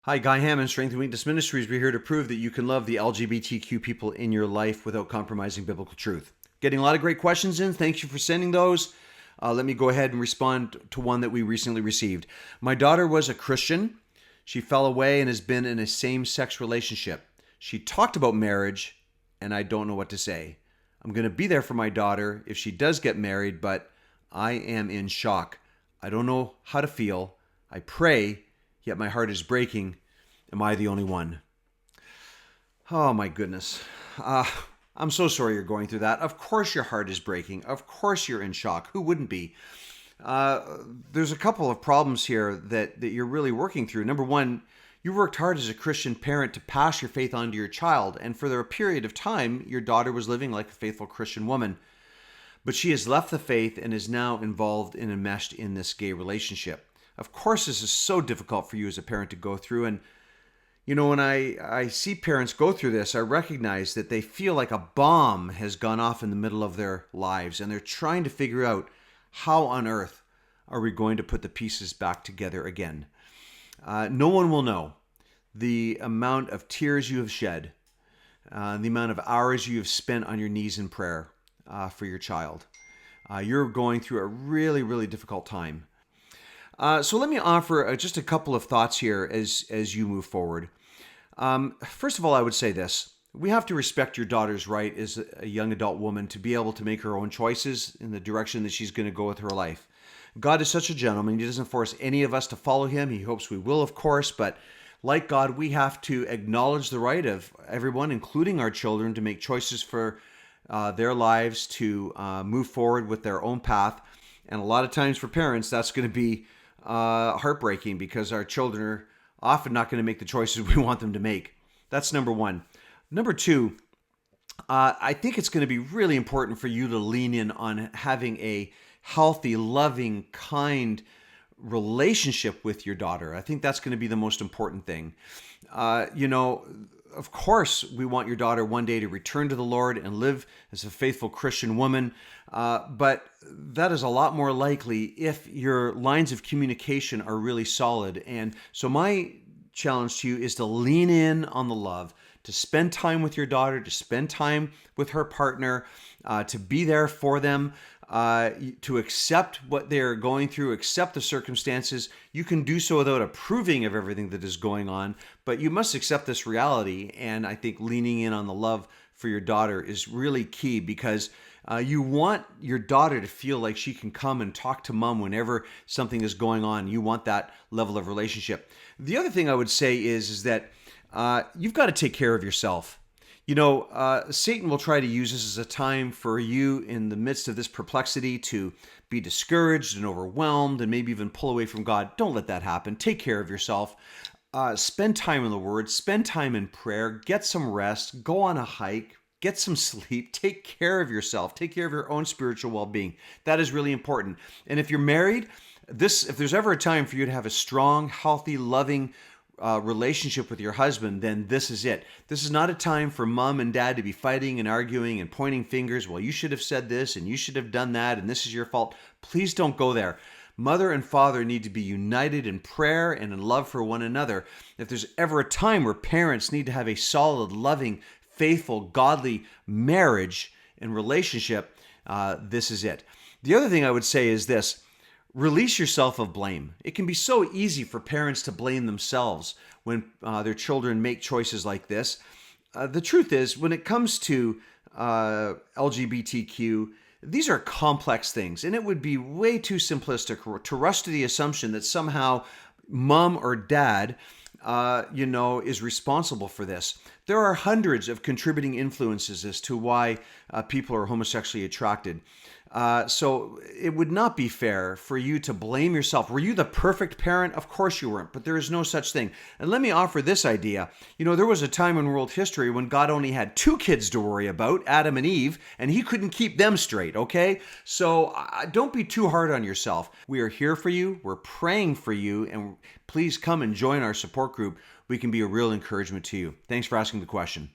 Hi, Guy Hammond, Strength and Weakness Ministries. We're here to prove that you can love the LGBTQ people in your life without compromising biblical truth. Getting a lot of great questions in. Thank you for sending those. Let me go ahead and respond to one that we recently received. My daughter was a Christian. She fell away and has been in a same-sex relationship. She talked about marriage, and I don't know what to say. I'm going to be there for my daughter if she does get married, but I am in shock. I don't know how to feel. I pray, yet my heart is breaking. Am I the only one? Oh my goodness. I'm so sorry you're going through that. Of course your heart is breaking. Of course you're in shock. Who wouldn't be? There's a couple of problems here that you're really working through. Number one, you worked hard as a Christian parent to pass your faith on to your child, and for a period of time, your daughter was living like a faithful Christian woman. But she has left the faith and is now involved and enmeshed in this gay relationship. Of course, this is so difficult for you as a parent to go through, and you know, when I see parents go through this, I recognize that they feel like a bomb has gone off in the middle of their lives, and they're trying to figure out how on earth are we going to put the pieces back together again. No one will know the amount of tears you have shed, the amount of hours you have spent on your knees in prayer for your child. You're going through a really, really difficult time. So let me offer just a couple of thoughts here as you move forward. First of all, I would say this. We have to respect your daughter's right as a young adult woman to be able to make her own choices in the direction that she's going to go with her life. God is such a gentleman. He doesn't force any of us to follow him. He hopes we will, of course, but like God, we have to acknowledge the right of everyone, including our children, to make choices for their lives, to move forward with their own path. And a lot of times for parents, that's going to be heartbreaking because our children are often not going to make the choices we want them to make. That's number one. Number two, I think it's going to be really important for you to lean in on having a healthy, loving, kind relationship with your daughter. I think that's going to be the most important thing. Of course, we want your daughter one day to return to the Lord and live as a faithful Christian woman, but that is a lot more likely if your lines of communication are really solid. And so my challenge to you is to lean in on the love, to spend time with your daughter, to spend time with her partner, to be there for them, to accept what they're going through, accept the circumstances. You can do so without approving of everything that is going on, but you must accept this reality. And I think leaning in on the love for your daughter is really key because you want your daughter to feel like she can come and talk to mom whenever something is going on. You want that level of relationship. The other thing I would say is that you've got to take care of yourself. You know, Satan will try to use this as a time for you in the midst of this perplexity to be discouraged and overwhelmed and maybe even pull away from God. Don't let that happen. Take care of yourself. Spend time in the Word. Spend time in prayer. Get some rest. Go on a hike. Get some sleep. Take care of yourself. Take care of your own spiritual well-being. That is really important. And if you're married, if there's ever a time for you to have a strong, healthy, loving relationship with your husband, then this is it. This is not a time for mom and dad to be fighting and arguing and pointing fingers. Well, you should have said this and you should have done that and this is your fault. Please don't go there. Mother and father need to be united in prayer and in love for one another. If there's ever a time where parents need to have a solid, loving, faithful, godly marriage and relationship, this is it. The other thing I would say is this. Release yourself of blame. It can be so easy for parents to blame themselves when their children make choices like this. The truth is, when it comes to LGBTQ, these are complex things, and it would be way too simplistic to rush to the assumption that somehow mom or dad is responsible for this. There are hundreds of contributing influences as to why people are homosexually attracted. So it would not be fair for you to blame yourself. Were you the perfect parent? Of course you weren't, but there is no such thing. And let me offer this idea. You know, there was a time in world history when God only had two kids to worry about, Adam and Eve, and he couldn't keep them straight, okay? So don't be too hard on yourself. We are here for you. We're praying for you, and please come and join our support group. We can be a real encouragement to you. Thanks for asking the question.